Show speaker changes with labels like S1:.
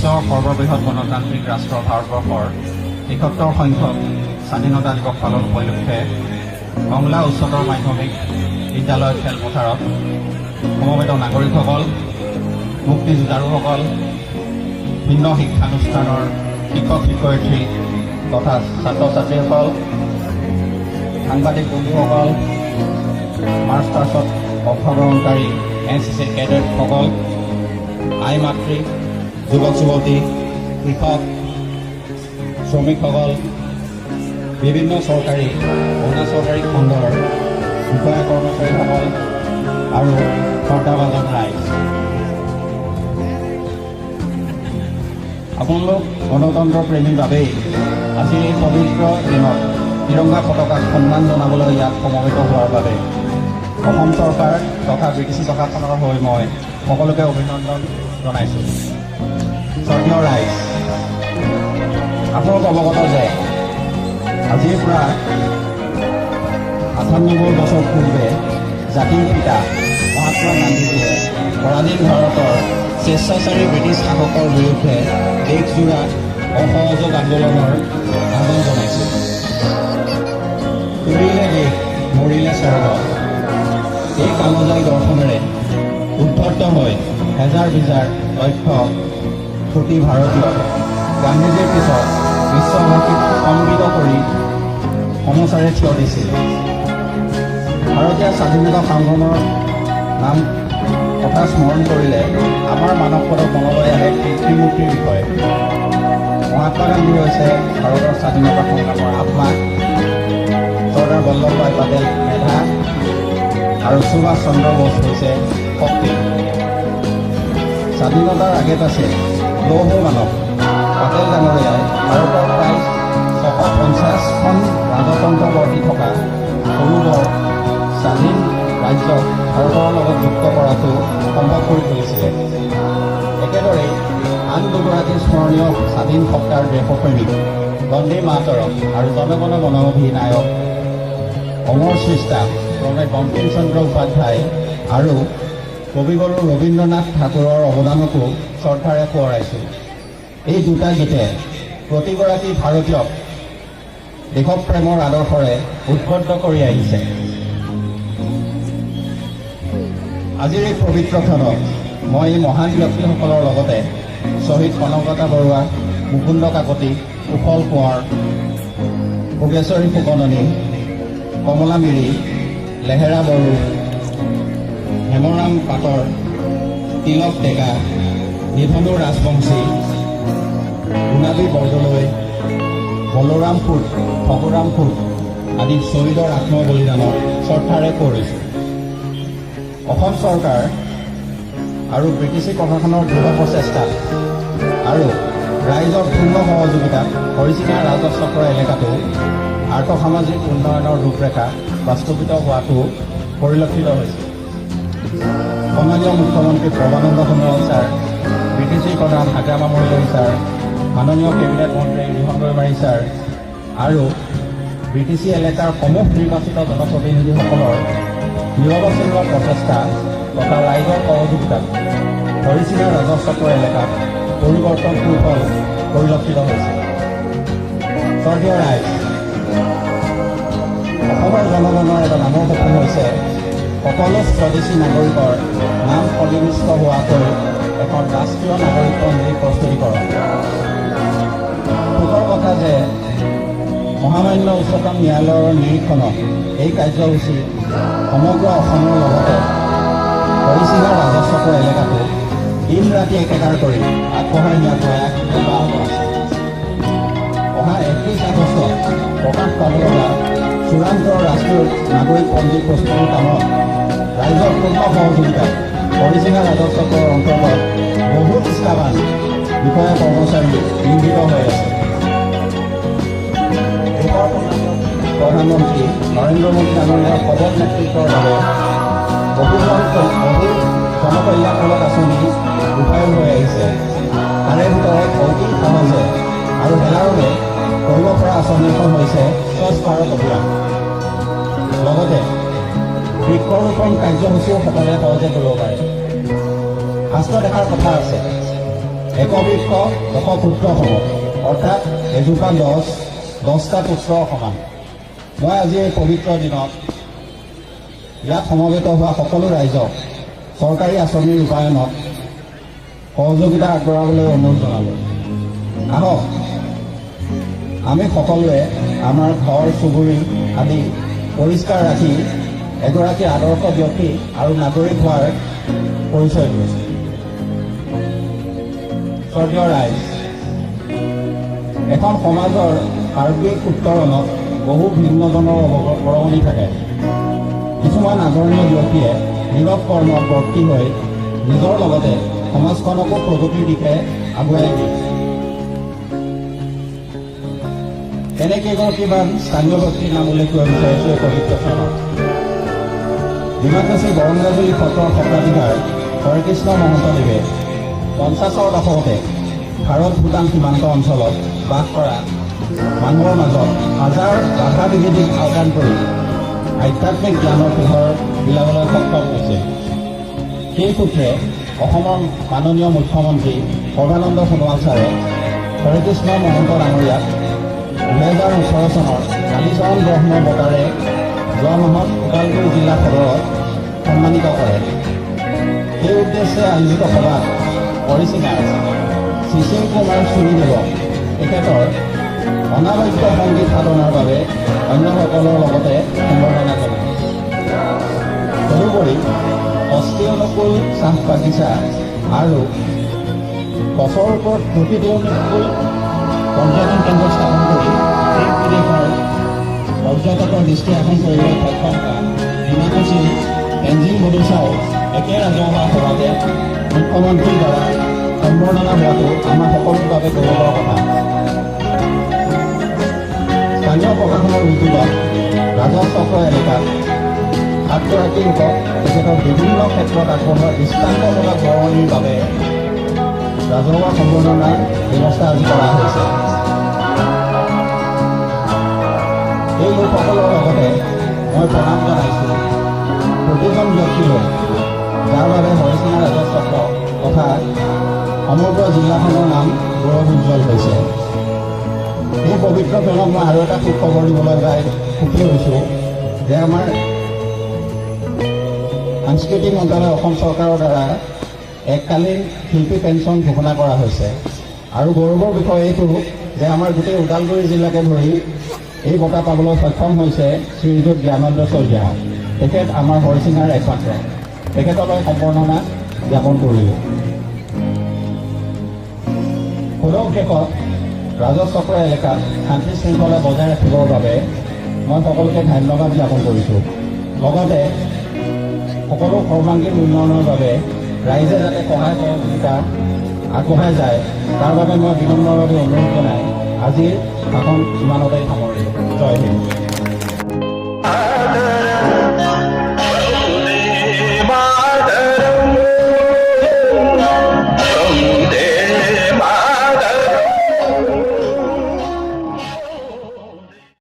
S1: বিশ্বৰ সৰ্ববৃহৎ গণতান্ত্ৰিক ৰাষ্ট্ৰ ভাৰতবৰ্ষৰ ৭১ সংখ্যক স্বাধীনতা দিৱস পালন উপলক্ষে কমলা উচ্চতৰ মাধ্যমিক বিদ্যালয় খেলপথাৰত সমবেত নাগৰিকসকল, মুক্তিযোদ্ধাসকল, ভিন্ন শিক্ষানুষ্ঠানৰ শিক্ষক শিক্ষয়িত্ৰী তথা ছাত্ৰ ছাত্ৰীসকল, সাংবাদিক বন্ধুসকল, মাৰ্চ পাষ্টত অংশগ্ৰহণকাৰী NCC কেডেটসকল, আই মাতৃ, যুৱক যুৱতী, কৃষক, শ্ৰমিকসকল, বিভিন্ন চৰকাৰী অনা চৰকাৰী খণ্ডৰ বিষয়া কৰ্মচাৰীসকল আৰু শ্ৰদ্ধাভাজন ৰাইজ, আপোনালোক গণতন্ত্ৰ প্ৰেমীৰ বাবেই আজি এই পবিত্ৰ দিনত তিৰংগা পতাকাক সন্মান জনাবলৈ ইয়াত সমবেত হোৱাৰ বাবে অসম চৰকাৰ তথা ব্ৰিটিছ প্ৰশাসনৰ হৈ মই সকলোকে অভিনন্দন জনাইছোঁ। শ্ৰদ্ধেয় ৰাইজ, আপোনালোক অৱগত যে আজিৰ পৰা ৯৮ বছৰ পূৰ্বে জাতিৰ পিতা মহাত্মা গান্ধীজীয়ে পৰাধীন ভাৰতৰ স্বেচ্ছাচাৰী ব্ৰিটিছ শাসকৰ বিৰুদ্ধে দেশজোৰা অসহযোগ আন্দোলনৰ আহ্বান জনাইছিল। তুলিলে দেশ, মৰিলে স্বৰ্গ, এই কালজয়ী দৰ্শনেৰে উদ্ধত হৈ হেজাৰ বিজাৰ লক্ষ্য কোটি ভাৰতীয় গান্ধীজীৰ পিছত বিশ্ববাসীক সম্মিলিত কৰি সমচাৰে থিয় দিছিল। ভাৰতীয় স্বাধীনতা সংগ্ৰামৰ নাম কথা স্মৰণ কৰিলে আমাৰ মানৱ পদক মনলৈ আহে পিতৃমূৰ্তিৰ বিষয়ে। মহাত্মা গান্ধী হৈছে ভাৰতৰ স্বাধীনতা সংগ্ৰামৰ আত্মা, চৰ্দাৰ বল্লভভাই পেটেল মেধা আৰু সুভাষ চন্দ্ৰ বোস হৈছে শক্তি। স্বাধীনতাৰ আগেত আছে লৌহ মানৱ পেটেল ডাঙৰীয়াই ভাৰতৰ প্ৰায় ৬৫০খন ৰাজতন্ত্ৰ বৰ্তি থকা সৰু বৰ স্বাধীন ৰাজ্যক ভাৰতৰ লগত যুক্ত কৰাটো সম্ভৱ কৰি তুলিছিলে। একেদৰে আন দুগৰাকী স্মৰণীয় স্বাধীন সত্তাৰ দেশপ্ৰেমিক বন্দে মাতৰম আৰু জনগণ মন অধিনায়ক অমৰ সৃষ্টা ক্ৰমে বংকিম চন্দ্ৰ উপাধ্যায় আৰু কবিগুৰু ৰবীন্দ্ৰনাথ ঠাকুৰৰ অৱদানকো শ্ৰদ্ধাৰে সোঁৱৰাইছোঁ। এই দুটা গীতে প্ৰতিগৰাকী ভাৰতীয়ক দেশপ্ৰেমৰ আদৰ্শৰে উদ্বুদ্ধ কৰি আহিছে। আজিৰ এই পবিত্ৰ ক্ষণত মই এই মহান ব্যক্তিসকলৰ লগতে শ্বহীদ কনকলতা বৰুৱা, মুকুন্দ কাকতি, কুশল কোঁৱৰ, ভোগেশ্বৰী ফুকননী, কমলা মিৰি, লেহেৰা বড়ো, হেমৰাম পাটৰ, তিলক ডেকা, নিধনু ৰাজবংশী, গুণাবী বৰদলৈ, বলোৰাম ফুট, ভগুৰাম ফুট আদি শ্বহীদৰ আত্মবলিদানক শ্ৰদ্ধাৰে কৰিছোঁ। অসম চৰকাৰ আৰু ব্ৰিটিছ প্ৰশাসনৰ দৃঢ় প্ৰচেষ্টা আৰু ৰাইজৰ পূৰ্ণ সহযোগিতাত হৰিচিঙা ৰাজহ চক্ৰ এলেকাটো আৰ্থসামাজিক উন্নয়নৰ ৰূপৰেখা বাস্তৱিত হোৱাটো পৰিলক্ষিত হৈছে। সন্মানীয় মুখ্যমন্ত্ৰী সৰ্বানন্দ সোণোৱাল ছাৰ, ব্ৰিটিছ প্ৰধান হাগ্ৰামা মৰিলম ছাৰ, মাননীয় কেবিনেট মন্ত্ৰী ৰিহন দৈমাৰী ছাৰ আৰু ব্ৰিটিছ এলেকাৰ সমূহ নিৰ্বাচিত জনপ্ৰতিনিধিসকলৰ নিৰৱচ্ছিন্ন প্ৰচেষ্টা তথা ৰাইজৰ সহযোগিতাত হৰিচিঙা ৰাজহ চক্ৰ এলেকাত পৰিৱৰ্তন সুফল পৰিলক্ষিত হৈছে। শ্ৰদ্ধেয় ৰাইজ, অসমৰ জনগণৰ এটা ডাঙৰ সপোন হৈছে সকলো স্বদেশী নাগৰিকৰ নাম সন্নিৱিষ্ট হোৱাকৈ এখন ৰাষ্ট্ৰীয় নাগৰিকপঞ্জী প্ৰস্তুতিকৰণ। সুখৰ কথা যে মহামান্য উচ্চতম ন্যায়ালয়ৰ নিৰীক্ষণত এই কাৰ্যসূচী সমগ্ৰ অসমৰ লগতে হৰিচিঙা ৰাজহ চক্ৰ এলেকাটো দিন ৰাতি একেকাৰ কৰি আগবঢ়াই নিয়াৰ প্ৰয়াস অব্যাহত আছে। অহা ৩১ আগষ্টত প্ৰকাশ পাবলগা চূড়ান্ত ৰাষ্ট্ৰীয় নাগৰিকপঞ্জী প্ৰস্তুতিৰ কামত ৰাইজৰ পূৰ্ণ সহযোগিতাত হৰিচিঙা ৰাজহ চক্ৰৰ অন্তৰ্গত বহু নিষ্ঠাবান বিষয়া কৰ্মচাৰী নিয়োজিত হৈ আছে। দেশৰ প্ৰধানমন্ত্ৰী নৰেন্দ্ৰ মোদী ডাঙৰীয়াৰ সবল নেতৃত্বৰ বাবে বহু জনকল্যাণমূলক আঁচনি ৰূপায়ণ হৈ আহিছে। তাৰে ভিতৰত অতি সহজে আৰু হেলাৰৰে কৰিব পৰা আঁচনি এখন হৈছে স্বচ্ছ ভাৰত অভিযান। লগতে বৃক্ষৰোপণ কাৰ্যসূচীও সকলোৱে সহজে কৰিব পাৰে। শাস্ত্ৰ দেখাৰ কথা আছে, একবৃক্ষ দশপুত্ৰ সম, অৰ্থাৎ এজোপা গছ 10টা পুত্ৰৰ সমান। মই আজি এই পবিত্ৰ দিনত ইয়াত সমবেত হোৱা সকলো ৰাইজক চৰকাৰী আঁচনিৰ ৰূপায়ণত সহযোগিতা আগবঢ়াবলৈ অনুৰোধ জনালোঁ। আহক আমি সকলোৱে আমাৰ ঘৰ চুবুৰী আদি পৰিষ্কাৰ ৰাখি এগৰাকী আদৰ্শ ব্যক্তি আৰু নাগৰিক হোৱাৰ পৰিচয় দিওঁ। স্বৰ্গীয় ৰাইজ, এখন সমাজৰ সাৰ্বিক উত্তৰণত বহু ভিন্নজনৰ বৰঙণি থাকে। কিছুমান আদৰণীয় ব্যক্তিয়ে নীৰৱ কৰ্মত বৰ্তি হৈ নিজৰ লগতে সমাজখনকো প্ৰগতিৰ দিশে আগুৱাই দিয়ে। এনে কেইগৰাকীমান স্থানীয় ব্যক্তিৰ নাম উল্লেখ কৰিব বিচাৰিছোঁ এই পবিত্ৰ স্থানত। ডিমাকুছী বৰংগাজুৰি সত্ৰৰ সত্ৰাধিকাৰ হৰেকৃষ্ণ মহন্তদেৱে 50ৰ দশকতে ভাৰত ভূটান সীমান্ত অঞ্চলত বাস কৰা মানুহৰ মাজত হাজাৰ ভাষা বিভেদীক আওকাণ কৰি আধ্যাত্মিক জ্ঞানৰ পোহৰ বিলাবলৈ সক্ষম হৈছে। সেই সূত্ৰে অসমৰ মাননীয় মুখ্যমন্ত্ৰী সৰ্বানন্দ সোণোৱাল ছাৰে হৰেকৃষ্ণ মহন্ত ডাঙৰীয়াক 2018 চনৰ কালিচৰণ ব্ৰহ্ম বঁটাৰে যোৱা মাহত ওদালগুৰি জিলা সদৰত সন্মানিত কৰে। এই উদ্দেশ্যে আয়োজিত সভাত হৰিচিঙাৰ শিশিৰ কুমাৰ চুৰীদেৱক তেখেতৰ অনাবাদ্য সংগীত সাধনাৰ বাবে অন্যসকলৰ লগতে সম্বৰ্ধনা জনায়। তদুপৰি অস্থি অনুকূল চাহ বাগিচা আৰু গছৰ ওপৰত প্ৰকৃতি অনুকূল পৰ্যটন কেন্দ্ৰ স্থাপন কৰি দেশ বিদেশৰ পৰ্যটকৰ দৃষ্টি আকৰ্ষণ কৰিবলৈ সক্ষম হোৱা ডিমাকুছীৰ এনজিং বডোচাও একে ৰাজহুৱা সভাতে মুখ্যমন্ত্ৰীৰ দ্বাৰা সম্বৰ্ধনা হোৱাটো আমাৰ সকলোৰে বাবে গৌৰৱৰ কথা। স্থানীয় প্ৰশাসনৰ উদ্যোগত ৰাজহ চক্ৰ এলেকাত 7গৰাকী লোকক তেখেতৰ বিভিন্ন ক্ষেত্ৰত আগবঢ়োৱা দৃষ্টান্তমূলক বৰঙণিৰ বাবে ৰাজহুৱা সম্বৰ্ধনাৰ ব্যৱস্থা আজি কৰা হৈছে। এই লোকসকলৰ লগতে মই প্ৰণাম জনাইছোঁ প্ৰতিজন ব্যক্তিলৈ যাৰ বাবে হৰিচিঙা ৰাজহ চক্ৰ তথা সমগ্ৰ জিলাখনৰ নাম গৌৰৱ উজ্জ্বল হৈছে। এই পবিত্ৰ দিনত মই আৰু এটা সুখবৰ দিবলৈ যাই সুখী হৈছোঁ যে আমাৰ সাংস্কৃতিক মন্ত্ৰালয় অসম চৰকাৰৰ দ্বাৰা এককালীন শিল্পী পেঞ্চন ঘোষণা কৰা হৈছে। আৰু গৌৰৱৰ বিষয় এইটো যে আমাৰ গোটেই ওদালগুৰি জিলাকে ধৰি এই বঁটা পাবলৈ সক্ষম হৈছে শ্ৰীযুত জ্ঞানন্দ শইকীয়া। তেখেত আমাৰ হৰিচিঙাৰ একমাত্ৰ। তেখেতলৈ সম্বৰ্ধনা জ্ঞাপন কৰিলোঁ। সদৌ ৰাজহ চক্ৰ এলেকাত শান্তি শৃংখলা বজাই ৰাখিবৰ বাবে মই সকলোকে ধন্যবাদ জ্ঞাপন কৰিছোঁ। লগতে সকলো সৰ্বাংগীন উন্নয়নৰ বাবে ৰাইজে যাতে সহায় সহযোগিতা আগবঢ়াই যায় তাৰ বাবে মই বিনম্ৰভাৱে অনুৰোধ জনাই আজিৰ ভাষণ ইমানতেই সামৰিলোঁ। জয় হিন্দ।